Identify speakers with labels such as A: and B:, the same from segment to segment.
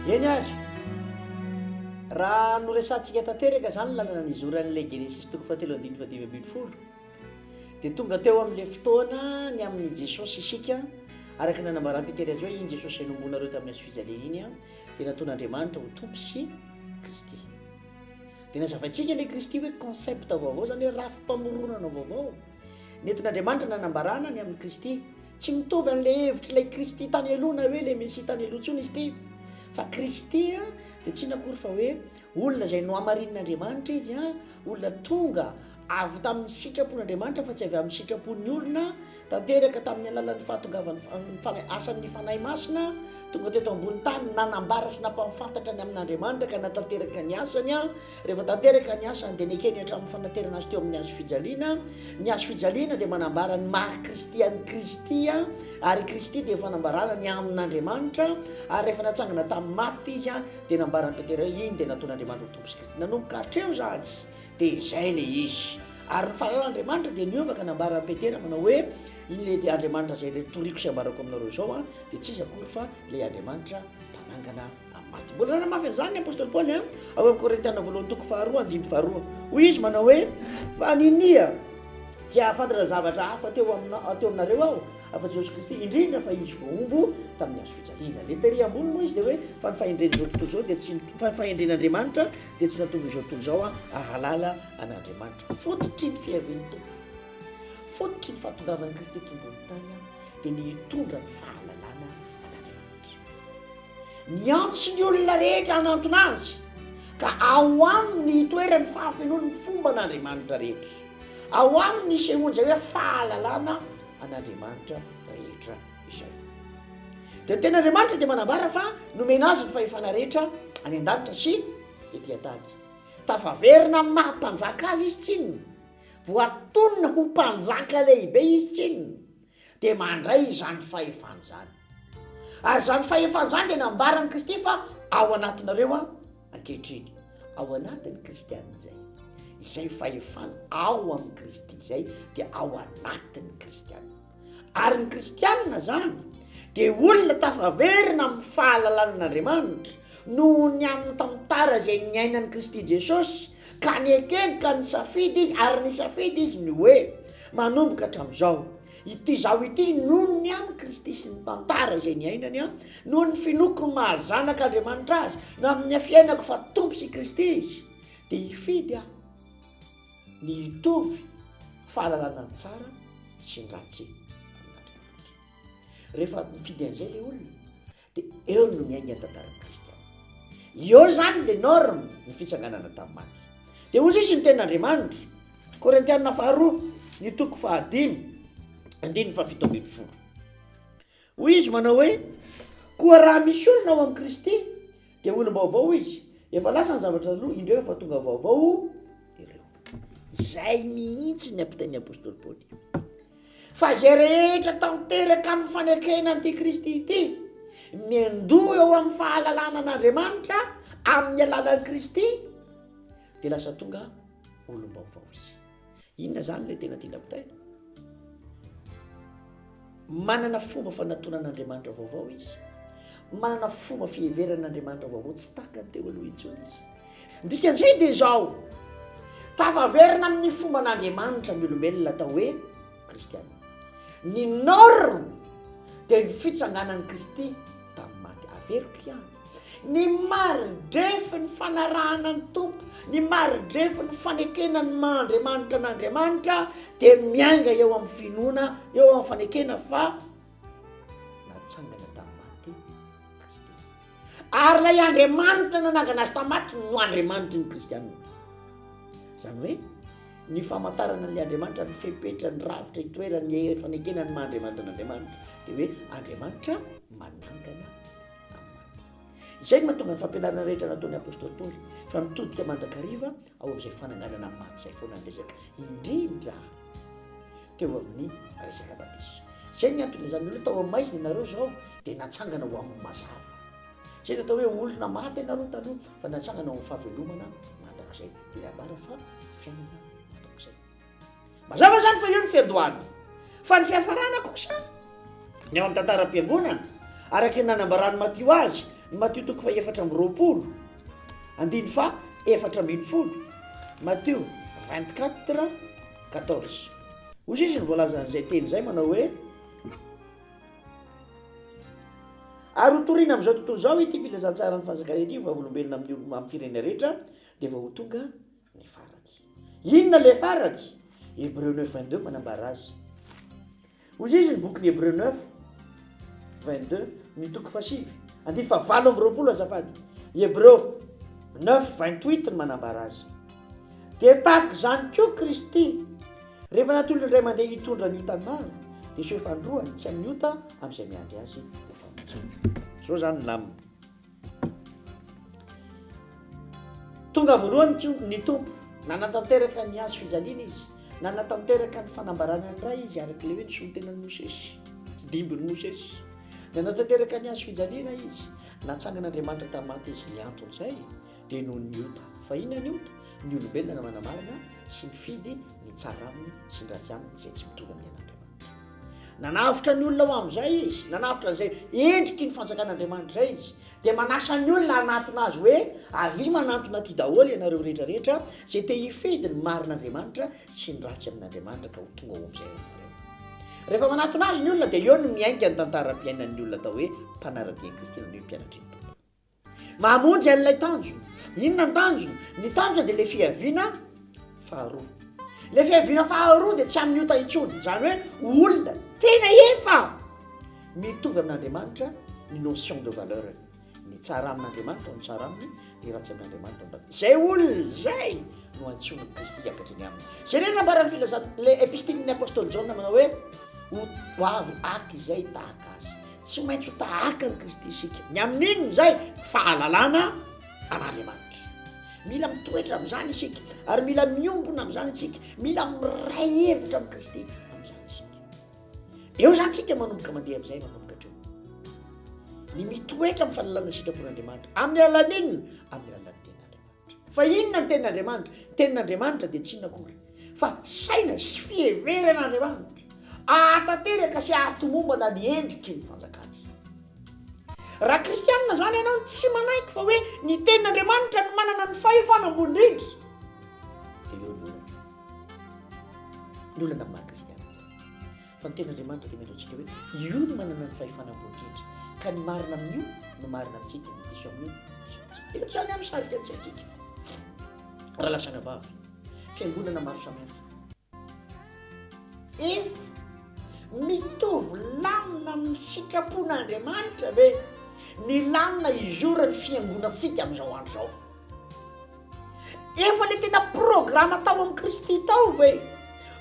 A: eny ary raha noresantsika tanteraka zany lalana nizoran'le Genesis 3:1-5 dia tonga teo amin'le fotoana ny amin'ny Jesosy isika araka nanambaram-petera azy hoe iny Jesosy enomboanareo tamin'ny hazo-fijaliana iny a dia nataon'Andriamanitra ho tompo sy Kristy. Dia nazavaintsika ilay Kristy hoe concept vaovao zany hoe rafi-pamoronana vaovao nentin'Andriamanitra nanambarana ny amin'ny Kristy. Tsy mitovy an'ilay hevitra ilay Kristy tany aloha na hoe ilay Mesia tany aloha tsony izy ity, fa Kristy a dia tsy nakory fa hoe olona izay no hamarin'Andriamanitra izy a, olona tonga avy tamin'ny sitrapon'Andriamanitra fa tsy avy amin'ny sitrapon'ny olona, tanteraka tamin'ny alalan'ny fahatongavany asan'ny fanahy masina, tonga teto ambony tany nanambara sy nampahafantatra ny amin'Andriamanitra ka natanteraka ny asany a. Rehefa tanteraka ny asany dia nekeny hatramin'ny fanaterana azy teo amin'ny hazo fijaliana. Ny hazo fijaliana dia manambara ny maha-Kristy an'ny Kristy a, ary Kristy dia fanambarana ny amin'Andriamanitra. Ary rehefa natsangana tamin'ny maty izy a dia nambarany Petera iny dia nataon'Andriamanitra ho tompo sy Kristy. Nanomboka hatreo zany dia izay le izy. Ary ny fahalala'Andriamanitra dia niova ka nambarany Petera manao hoe iny le Andriamanitra izay le toriko sy ambarako aminareo zao a dia tsisy akory fa le Andriamanitra mpanangana amin'ny maty. Mbola nanamafy an'izany ny apôstôly Paoly a ao amin'ny Korintiana 2:2 hoy izy manao hoe fa ninia tsy ahafantatra zavatra hafa teo aminareo aho afa Jesosy Kristy indrindra fa izy voaombo tamin'ny hazo fijaliana. Le tery ambony moa izy dia hoe fa ny fahendren'izao tontolo zao dia tsy fa ny fahendren'Andriamanitra dia tsy natonga izao tontolo zao a ahalala an'Andriamanitra. Fototry ny fiavian'ny tompo, fototry ny fahatongavan'i Kristy tombony tany a dia nitondra ny fahalalana an'Andriamanitra. Niantso ny olona rehetra hanantona azy ka ao aminy hitoerany fahafenoan'ny fomba an'Andriamanitra rehetra, ao aminy isehoany izay hoe fahalalana an'Andriamanitra rehetra izay. Dia ny ten'Andriamanitra dia manambara fa nomena azy ny fahefana rehetra any an-danitra sy ety an-tany. Tafaverina amin'ny mahampanjaka azy izy tsinona, voatonona ho mpanjaka lehibe izy tsinona, dia mandray izany fahefana izany. Ary izany fahefana izany dia nambarany Kristy fa ao anatinareo a ankehitriny, ao anatin'ny kristianina izay. Izay fahefana ao amin'ny Kristy izay dia ao anatin'ny kristianina. Ary ny kristianina zany dia olona tafaverina amin'ny fahalalan'Andriamanitra noho ny amin'ny tamitara izay niainan'i Kristy Jesosy ka niekeny ka nisafidy izy, ary nisafidy izy ny hoe manomboka hatramin'izao ity zao ity noho ny amin'ny Kristy sy ny tantara izay niainany a, noho ny finoko mahazanak'Andriamanitra azy na amin'ny fiainako fa tompo sy Kristy izy, dia hifidy a ny hitovy fahalalana ny tsara sy ny ratsy amin'Andriamanitra. Rehefa mifidy an'izay le olona dia eo no miainga ny tantaran'i Kristy. Eo zany le norme ny fitsanganana tamin'ny maty. Dia ozy izy ny ten'Andriamanitra Korintiana 2:5-7 hoy izy manao hoe koa raha misy olona ao amin'ny Kristy dia olom-baovao izy, efa lasa ny zavatra aloha indreo efa tonga vaovao ireo. Zay mihitsy ny ampitain'ny apôstôly Paoly fa zay rehetra tanteraka amin'ny fanekena an'ity Kristy ity miandoha eo amin'ny fahalalana an'Andriamanitra amin'ny alalan'i Kristy dia lasa tonga olom-baovao izy. Inona zany le tena tiana ampitaina? Manana fomba fanatonan'Andriamanitra vaovao izy, manana fomba fiheveran'Andriamanitra vaovao tsy takany teo aloha intsony izy. Dikan'izay dia zao tafaverina amin'ny fomba an'Andriamanitra ny olombelona atao hoe kristianina. Ny norme dia ny fitsanganan'i Kristy tamin'ny maty. Averiko ihany ny maridrefy ny fanarahana ny tompo, ny maridrefy ny fanekena ny maha-Andriamanitra n'Andriamanitra dia miainga eo amin'ny finoana, eo amin'ny fanekena fa natsangana tamin'ny maty Kristy. Ary ilay Andriamanitra nanangana azy tamin'ny maty no Andriamanitra ny kristianina. Zany hoe ny famantarana an'ilay Andriamanitra ny fepetra ny ravitra hitoerany ny fanekena ny maha-Andriamanitra n'Andriamanitra dia hoe Andriamanitra manangana. Izay no mahatonga ny fampianarana rehetra nataon'ny apôstôly Paoly fa mitodika mandrakariva ao amin'izay fananganana maty izay foana ny resaka indrindra teo amin'ny resaka batiso. Izay ny antony izany hoe tao amin'ny maizina ianareo zao dia natsangana ho amin'ny mazava. Izay no atao hoe olona maty ianareo taloha fa natsangana ho amin'ny fahavelomana mandrakizay. Dia ambara fa fiainana mandrakizay. Mazava zany fa io ny fiandohana. Fa ny fiafarana kosa ny ao amin'ny tantaram-piangonana araka ny nanambarany Matio azy Matio toko fa 4 andiny fa 4 Matio 24:14 ozy izy ny voalaza an'izay teny zay manao hoe ary hotoriana amin'izao tontolo zao ity filazantsara ny fanjakan'Edio vavolombelona amin'ny firena rehetra dia vao ho tonga ny farany. Inona le farany? Hébreu 9:22 manambara azy. Ozy izy ny boky ny Hébreu 9:22 ny toko fa 7 andiny fa 7 azafady. Hébreu 9:28 ny manambara azy. Dia tahaka izany koa Kristy rehefa natolony indray mandeha hitondra ny ota maro dia so efandroany tsy amin'ny ota amin'izay miandry azy zao zany lamina. Tonga voalohany ny tompo nanatanteraka ny azo fijaliana izy, nanatanteraka ny fanambarana ny ray izy araka le hoe ny somontenan'ny Mosesy, tsy dimbin'ny Mosesy. Nanatanteraka ny azo fijaliana izy, natsangan'Andriamanitra tamaty izy ny anton'izay dia noho ny ota. Fa inona ny ota? Ny olombelona manamarina sy mifidy ny tsara aminy sy ny ratsy aminy izay tsy mitovy amin'ny an'Andriamanitra. Nanavitra ny olona ho amin'izay izy, nanavitra an'izay endriky ny fanjakan'Andriamanitra izay izy, dia manasa ny olona hanatona azy hoe avy manantona aty daholo ianareo rehetrarehetra izay te hifidy ny marin'Andriamanitra sy ny ratsy amin'Andriamanitra ka ho tonga ho amin'izay ianareo. Rehefa manatona azy ny olona dia eo no miainga ny tantaram-piainan'ny olona atao hoe mpanarabe Kristy ny mpianatry ny tompo. Mamonjy an'ilay tanjona. Inona ny tanjona? Ny tanjona dia le fiaviana faharoa. Le fiaviana faharoa dia tsy amin'ny ota intsony, zany hoe olona tena efa mitovy amin'Andriamanitra ny notion de valeur, ny tsara amin'Andriamanitra ny tsara aminy, ny ratsy amin'Andriamanitra ny ratsy. Zay olona zay no antson'ny Kristy hiakatra ny aminy. Zay reny nambarany filazana le epistilin'ny apôstôly Jaona manao hoe ho avy aky izay tahaka azy. Tsy maintsy ho tahaka ny Kristy isika. Ny amin'inony zay fahalalana an'Andriamanitra. Mila mitoetra amin'izany isika ary mila miombona amin'izany isika, mila miray hevitra amin'ny Kristy amin'izany isika. Eo zany tsika manomboka mandeha amin'izay manomboka hatreo. Ny mitoetra amin'ny fahalalana sitrapon'Andriamanitra amin'ny alalan'inona? Amin'ny alalan'ny tenin'Andriamanitra. Fa inona ny tenin'Andriamanitra? Tenin'Andriamanitra dia tsy inona akory fa saina sy fieveran'Andriamanitra ahatanteraka sy ahatomombana ny endriky ny fanjakany. Raha kristianina zany ianao tsy manaiky fa hoe ny tenin'Andriamanitra no manana ny fahefana ambony indrindra dia eo ny olana amin'ny maha-kristiana. Fa ny tenin'Andriamanitra dia menao tsika hoe io no manana ny fahefana ambony indrindra ka ny marina amin'io no marina amintsika, ny diso amin'io diso amintsika. Eto zany amin'ny sarika an-tsaintsika. Raha lasana vavy, fiangonana maro samihafa. Efa mitovy lamina amin'ny sitrapon'Andriamanitra ve ny lamina izorany fiangonantsika amin'izao andro zao? Efa le tena programa tao amin'ny Kristy tao ve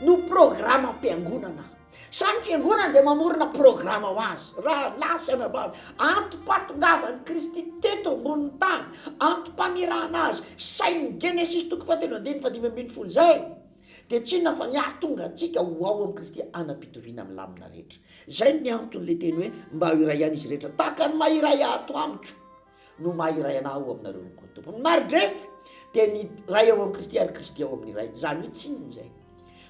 A: no programa am-piangonana? Sa ny fiangonana dia mamorona programa ho azy. Raha lasana vavy, antom-patongavany Kristy teto ambonin'ny tany, antom-panirahana azy sain'ny Genesis 3:5 zay dia tsy inona fa ny ahatonga antsika ho ao amin'ny Kristy anam-pitoviana amin'ny lamina rehetra. Zay ny anton'le teny hoe mba ho iray izy rehetra tahaka ny mahiray ato amiko no mahiray anao aminareo ny tompo. Ny maridrefy dia ny ray ao amin'ny Kristy ary Kristy ao amin'ny ray. Zany hoe tsy inona izay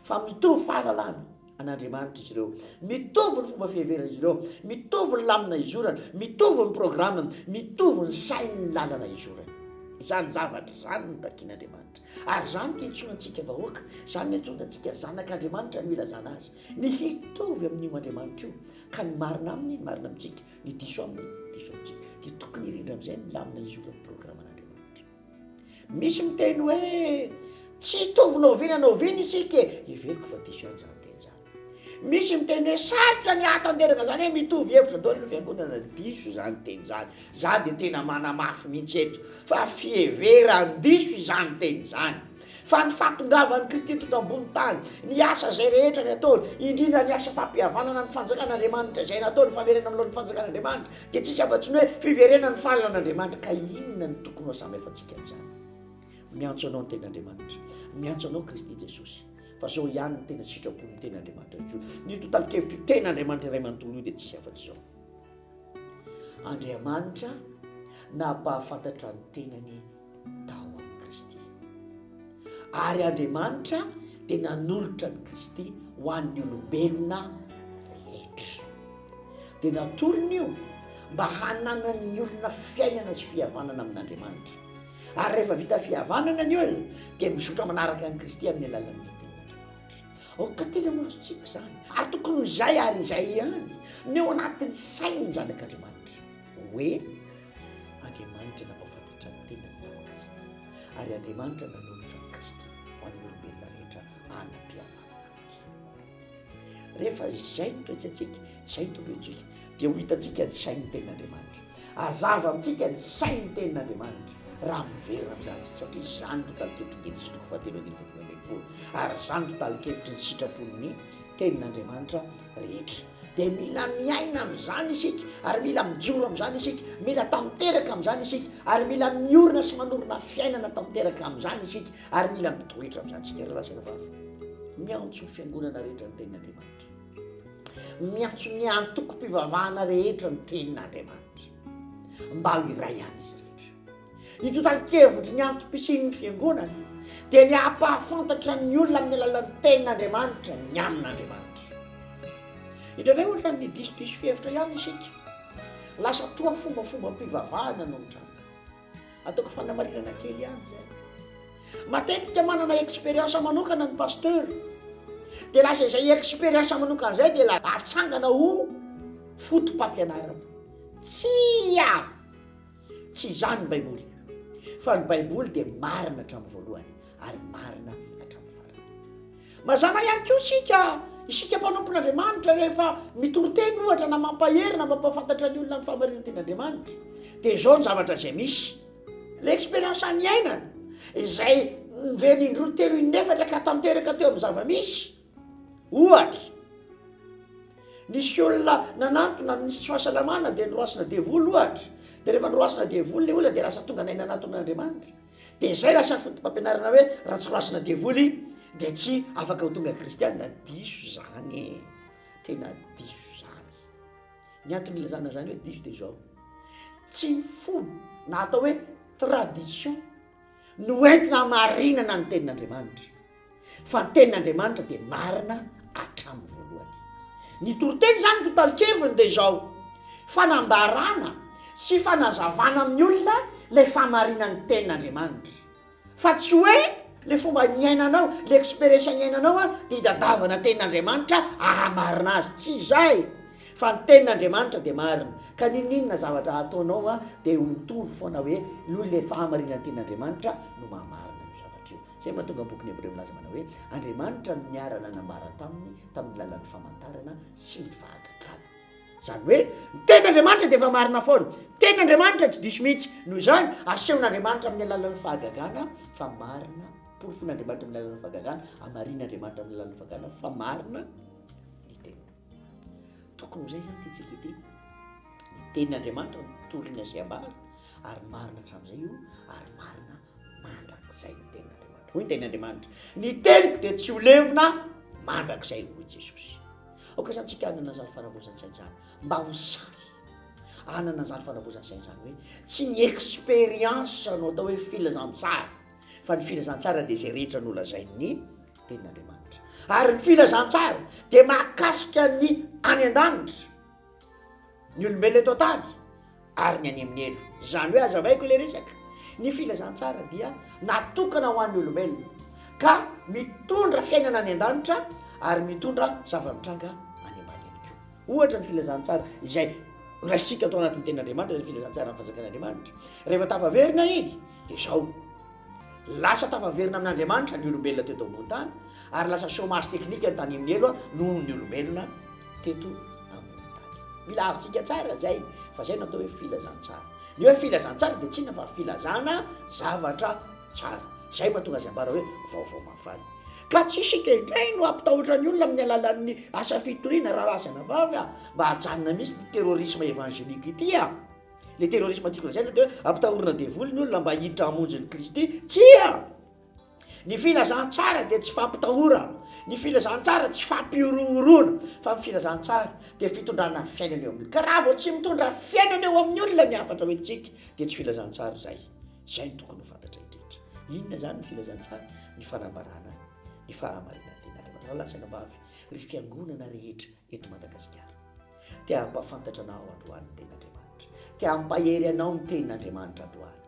A: fa mitovy fahalalana an'Andriamanitra izy ireo, mitovy ny fomba fiheverana izy ireo, mitovy ny lamina izorana, mitovy ny programany, mitovy ny sainy ny lalana izorana. Zany zavatra zany no takian'Andriamanitra ary zany tentsonantsika vahoaka, zany ny antonantsika zanak'Andriamanitra no ilazana azy, ny hitovy amin'io Andriamanitra io ka ny marina aminy ny marina amintsika, ny diso aminy diso amintsika. Dia tokony irindra amin'izay ny lamina izorany programan'Andriamanitra. Misy miteny hoe tsy hitovy noviana noviana isika, everiko fa diso ihany zany teny zany. Misy miteny hoe sarotra ny ahatanteraka zany hoe mitovy hevitra daholo ny fiangonana, diso zany teny zany. Za dia tena manamafy mihitsy eto fa fieverany diso izany teny zany. Fa ny fahatongavan'ny Kristy teto ambony tany, ny asa zay rehetra ny ataony, indrindra ny asa fampihavanana ny fanjakan'Andriamanitra zay nataony fahaverena amin'ny lohan'ny fanjakan'Andriamanitra, dia tsisy afa-tsy ny hoe fiverena ny fahalalàn'Andriamanitra. Ka inona ny tokony ho samihafantsika amin'izany? Miantso anao ny tenin'Andriamanitra, miantso anao Kristy Jesosy. Fa zao ihany ny tena sitrapon'ny tenin'Andriamanitra. Ny totalin-kevitry tenin'Andriamanitra iray manontolo io dia tsisy afa-tsy zao. Andriamanitra nampahafantatra ny tenany tao amin'ny Kristy. Ary Andriamanitra dia nanolotra ny Kristy ho an'ny olombelona rehetra. Dia natolony io mba hanana ny olona fiainana sy fihavanana amin'Andriamanitra. Ary rehefa vita fihavanana ny olona dia mizotra manaraka ny Kristy amin'ny alalan'ny tenin'Andriamanitra. Ka tena mahazotsika izany. Ary tokony izay ary izay ihany ny eo anatin'ny sainy zanak'Andriamanitra hoe Andriamanitra nampahafantatra ny tenany tamin'i Kristy ary Andriamanitra nanolotra ny Kristy ho an'ny olombelona rehetra hanam-pihavanana aminy. Rehefa izay no toetsantsika, izay no toroantsika dia ho hitantsika ny sain'ny tenin'Andriamanitra. Hazava amintsika ny sain'ny tenin'Andriamanitra raha miverina amin'izany satria izany no tali-kevitry ny Jelisy toko 7:20 ary izany no tali-kevitry ny sitrapon'ny tenin'Andriamanitra rehetra. Dia mila miaina amin'izany isika ary mila mijoro amin'izany isika, mila tamteraka amin'izany isika ary mila miorina sy manorina fiainana tamteraka amin'izany isika ary mila mitoetra amin'izany isika. Ralasana vavy, miantso ny fiangonana rehetra ny tenin'Andriamanitra, miantso ny antoko-pivavahana rehetra ny tenin'Andriamanitra mba ho iray ihany izy rehetra. Ny total-kevitry ny antom-pisian'ny fiangonana dia ny hampahafantatra ny olona amin'ny alalan'ny tenin'Andriamanitra ny amin'Andriamanitra. Indraindray ohatra ny diso fihevitra ihany isika, lasa toa fomba-pivavahana no mitranga. Ataoko fanamarinana kely ihany zay. Matetika manana eksperiensa manokana ny pasteur, dia lasa izay eksperiensa manokana izay dia lasa atsangana ho fotom-pampianarana. Tsy izany ny Baiboly, fa ny Baiboly dia marina hatramin'ny voalohany ary marina hatramin'ny farany. Mazana ihany koa isika mpanompon'Andriamanitra rehefa mitoroteny ohatra na mampaherina mampahafantatra ny olona ny fahamarinana tenin'Andriamanitra dia izao ny zavatra izay misy. Ilay eksperiensa ny ainana izay niveny indroa telo inefatra ka tamteraka teo amin'ny zava-misy. Ohatra, nisy olona nanantona nisy fahasalamana dia niroasina devoly ohatra. Dia rehefa niroasina devoly ilay olona dia lasa tonga nay nananton'Andriamanitra. Dia izay lasa fotom-pampianarana hoe raha tsy roasina devoly dia tsy afaka ho tonga kristianina. Diso zany, tena diso zany. Ny antony ilazana zany hoe diso dia izao, tsy mifono na atao hoe tradition no entina marinana ny tenin'Andriamanitra, fa ny tenin'Andriamanitra dia marina hatramin'ny voalohany. Ny toroteny zany total-keviny dia izao, fanambarana sy fanazavana amin'ny olona ilay fahamarinan'ny tenin'Andriamanitra, fa tsy hoe le fomba nyainanao, le eksperiensa nyainanao dia hitadavana tenin'Andriamanitra ahamarina azy. Tsy izay, fa ny tenin'Andriamanitra dia marina. Ka ninona zavatra ataonao dia mitovy foana hoe le fahamarinan'ny tenin'Andriamanitra no mahamarina io zavatra io. Zay mahatonga ny bokin'ny Hebreo milaza manao hoe Andriamanitra no niarana nambara tamin'ny lalan'ny famantarana sy ny fahagagana. Zany hoe ny tenin'Andriamanitra dia efa marina foana. Tenin'Andriamanitra tsy diso mihitsy. Noho izany asehon'Andriamanitra amin'ny alalan'ny fahagagana fa marina, porofon'Andriamanitra amin'ny alalan'ny fahagagana, amarin'Andriamanitra amin'ny alalan'ny fahagagana fa marina ny teniny. Tokony izay zany titsika ity. Ny tenin'Andriamanitra toriana sy ambara ary marina hatramin'izay io ary marina mandrakizay ny tenin'Andriamanitra. Hoy ny tenin'Andriamanitra, ny teniko dia tsy ho levina mandrakizay hoy Jesosy. Aoka zany tsika hanana zany fahnavozan-tsaina zany mba ho sary hanana zany fahnavozan-tsaina zany hoe tsy ny eksperiensa no atao hoe filazantsara, fa ny filazantsara dia izay rehetra no lazain'ny tenin'Andriamanitra. Ary ny filazantsara dia mahakasika ny any an-danitra, ny olombelona eto an-tany ary ny any amin'ny elo. Zany hoe azavaiko ilay resaka, ny filazantsara dia natokana ho an'ny olombelona ka mitondra fiainana any an-danitra ary mitondra zava-mitranga any ambany ihany koa. Ohatra ny filazantsara izay raisika atao anatin'ny tenin'Andriamanitra, ny filazantsara amin'ny fanjakan'Andriamanitra. Rehefa tafaverina iny dia izao, lasa tafaverina amin'Andriamanitra ny olombelona teto ambony tany ary lasa chômage teknika ny tany amin'ny elo noho ny olombelona teto ambony tany. Mila azontsika tsara zay, fa zay no atao hoe filazantsara. Ny hoe filazantsara dia tsy inona fa filazana zavatra tsara. Zay mahatonga azy ambara hoe vaovao mahafaly. Ka tsy isika indray no ampitahotra ny olona amin'ny alalan'ny asa fitoriana raha asana vavy mba hajanona misy ny terrorisme évangélique ity le terrorisme tiako lazaina dia hoe ampitahorina devoly ny olona mba hiditra hamonjy ny Kristy. Tsia! Ny filazantsara dia tsy fampitahorana, ny filazantsara tsy fampiorohorona, fa ny filazantsara dia fitondrana fiainana eo amin'ny. Ka raha vao tsy mitondra fiainana eo amin'ny olona ny afatra hoentsika dia tsy filazantsara zay. Zay no tokony ho fantatra indrindra. Inona zany ny filazantsara? Ny fanambarana, ny fahamarinana tenin'Andriamanitra. Lasana vavy, ry fiangonana rehetra eto Madagasikara dia ampahafantatra anao androany tenin'Andriamanitra ka ampahery anao ny tenin'andriamanitra androany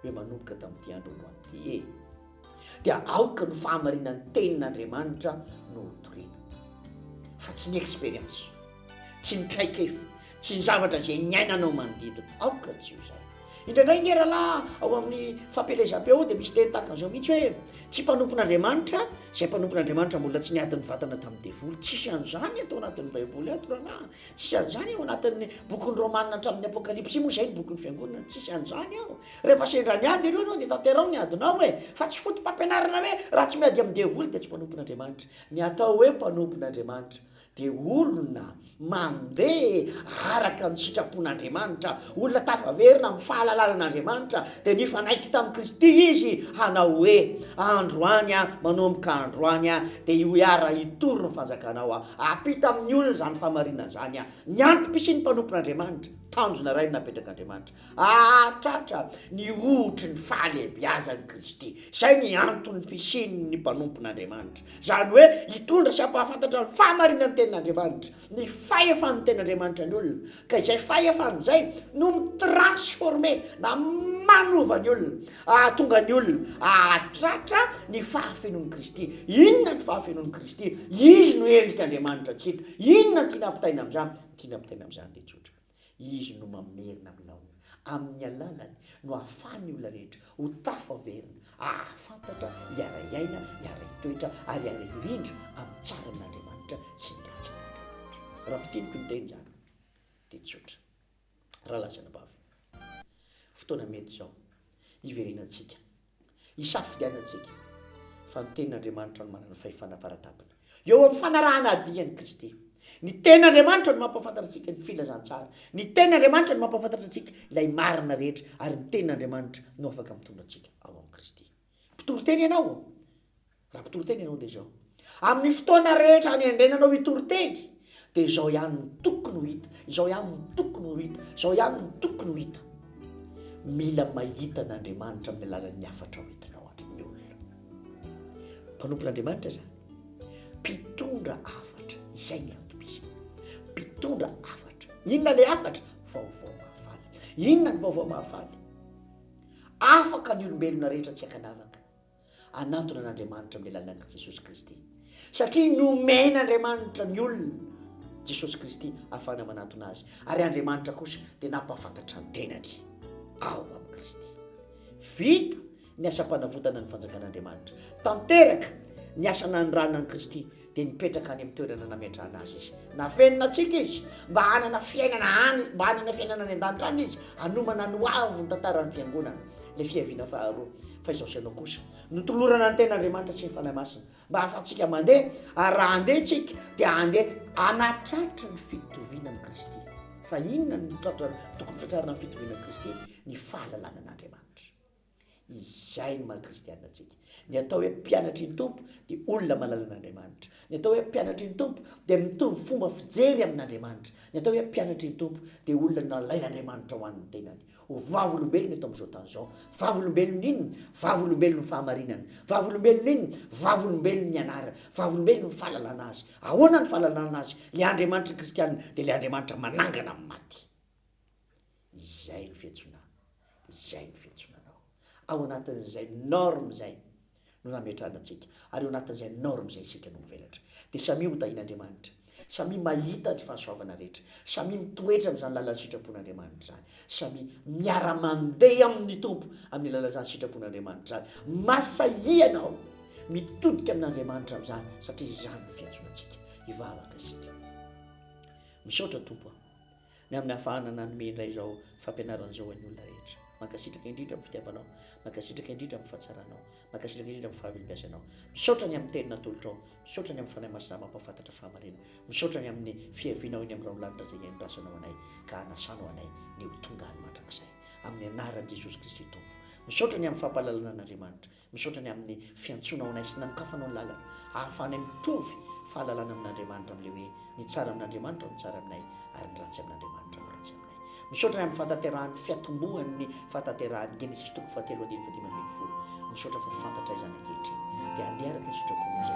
A: hoe manomboka tamin'ity androany ty dia aoka no fahamarinan'ny tenin'andriamanitra no torina fa tsy ny expérience tsy ny traikefa tsy ny zavatra zay nyainanao manodidina aoka tsy io zay indraindray ngeralahy ao amin'ny fampelezam-peo dia misy teny tahaka an'izao mihitsy hoe tsy mpanompon'andriamanitra zay mpanompon'andriamanitra mbola tsy niadiny vatana tamin'ny devoly tsisy an'izany atao anatin'ny baiboly ato rahanahy tsisy an'izany ao anatin'ny bokin'ny romanina hatramin'ny apokalipsy moa zay ny bokin'ny fiangonana tsisy an'izany ao rehefa sendra niady ireo anao dia tanterao ny adinao hoe fa tsy fotom-pampianarana hoe raha tsy miady amin'ny devoly dia tsy mpanompon'andriamanitra ny atao hoe mpanompon'andriamanitra dia olona mandeha araka ny sitrapon'andriamanitra olona tafaverina amin'ny fahalalan'andriamanitra dia nifanaiky tamin'i Kristy izy hanao hoe androany manomboka androany dia io iara itory ny fanjakanao apita amin'ny olona zany fahamarinana zany ny antom-pisy ny mpanompon'andriamanitra tanjona ray napetrak'andriamanitra atratra ny ohotry ny fahalehibiazan'i Kristy zay ny antony fisiny ny mpanompon'andriamanitra zany hoe hitondra sy ampahafantatra ny fahamarinany tenin'andriamanitra ny fahefan'ny tenin'andriamanitra ny olona ka izay fahefany zay no mitransforme na manova ny olona tonga ny olona atratra ny fahafenon'ny Kristy inona ny fahafenon'ny Kristy izy no endrik'andriamanitra tsy hita inona ny tiana ampitaina amin'izany tiana ampitaina amin'izany dia tsotra izy no mamerina aminao amin'ny alalany no ahafahany olona rehetra ho tafaverina ahafantatra hiara iaina hiara hitoetra ary hiara hirindra amin'ny tsara amin'andriamanitra sy ny ratsy amin'andriamanitra raha fitiniko ny teny zany dia tsotra raha lasana bavy fotoana mety zao hiverenantsika hisafidianantsika fa ny tenin'andriamanitra no manana fahefana faratapana eo amin'ny fanarahana adian'i Kristy ny tenin'andriamanitra no mampahafantarantsika ny filazantsara ny tenin'andriamanitra no mampahafantaratra antsika ilay marina rehetra ary ny tenin'andriamanitra no afaka mitondra antsika ao amin'ny Kristy mpitoroteny ianao raha mpitoroteny ianao dia zao amin'ny fotoana rehetra ny endrenanao hitoroteny dia izao ihany ny tokony ho hita izao ihany ny tokony ho hita izao ihany ny tokony ho hita mila mahita n'andriamanitra amin'ny alalan'ny afatra hoentinao amin'ny olona mpanompon'andriamanitra zany mpitondra afatra izay ny antom-pisy mpitondra afatra inona le afatra vaovao mahafaly inona ny vaovao mahafaly afaka ny olombelona rehetra tsy akanavaka anatona n'andriamanitra amin'ny alalan'i Jesosy Kristy satria nomen'andriamanitra ny olona Jesosy Kristy ahafahana manatona azy ary andriamanitra kosa dia nampahafantatra ny tenany ao amin'ny Kristy vita ny asa-panavotana ny fanjakan'andriamanitra tanteraka ny asana ny ranan'i Kristy dia nipetraka any amin'ny toerana nametrahana azy izy nafenina atsika izy mba hanana fiainana any mba hanana fiainana any an-danitra any izy hanomana no avo ny tantaran'ny fiangonana le fiaviana faharoa fa izao sy anao kosa notolorana ny tenin'andriamanitra sy ny fanahy masina mba hahafahantsika mandeha ary raha handeha tsika dia handeha anatratra ny fitoviana amin'ny Kristy fa inona ny tokony tratrarina ny fitoviana amin'ny Kristy ny fahalalana n'andriamanitra izay ny maha-kristianina antsika ny atao hoe mpianatry ny tompo dia olona mahalala n'andriamanitra ny atao hoe mpianatry ny tompo dia mitovy fomba fijery amin'andriamanitra ny atao hoe mpianatry ny tompo dia olona nalain'andriamanitra ho an'ny tenany ho vavolombelona eto amin'izao tany izao vavolombelona inona vavolombelona ny fahamarinana vavolombelona inona vavolombelona ny anara vavolombelona ny fahalalana azy ahoana ny fahalalana azy le andriamanitra kristianina dia le andriamanitra manangana amin'ny maty izay ny fiantsonana izay ny fiantsonanao ao anatin'izay norme zay no nametrahana antsika ary ao anatin'izay norme zay isika no mivelatra dia samy hotahin'andriamanitra samy mahita ny fahasoavana rehetra samy mitoetra amin'izany lalan'ny sitrapon'andriamanitra zany samy miara-mandeha amin'ny tompo amin'ny lalan'izany sitrapon'andriamanitra zany masahianao mitodika amin'andriamanitra amin'izany satria izany no fiantsonantsika hivavaka isika misaotra tompo ny amin'ny hafahana nanome indray izao fampianaran'izao any olona rehetra mankasitraka indrindra amin'ny fitiavanao mankasitraka indrindra amin'ny fahatsaranao mankasitraka indrindra amin'ny fahavelom-piasanao misaotra ny amin'ny teny natolotrao misaotra ny amin'ny fanahy masina mampahafantatra fahamarina misaotra ny amin'ny fiavinao eny amin'ny raolanitra zay iandrasanao anay ka hanasanao anay ny ho tonga ny mandrakizay amin'ny anaran'i Jesosy Kristy tompo misaotra ny amin'ny fahampahalalana an'andriamanitra misaotra ny amin'ny fiantsonao anay sy nankafanao ny lalana ahafahanay mitovy fahalalana amin'andriamanitra amin'ilay hoe ny tsara amin'andriamanitra ny tsara aminay ary ny ratsy amin'andriamanitra ny ratsy aminay misaotra ny amin'ny fahataterahany fiatombohan'ny fahataterahany Genesis 3:7-10 misaotra fa fantatra izany ankehitriny dia andeharaka ny sitraponao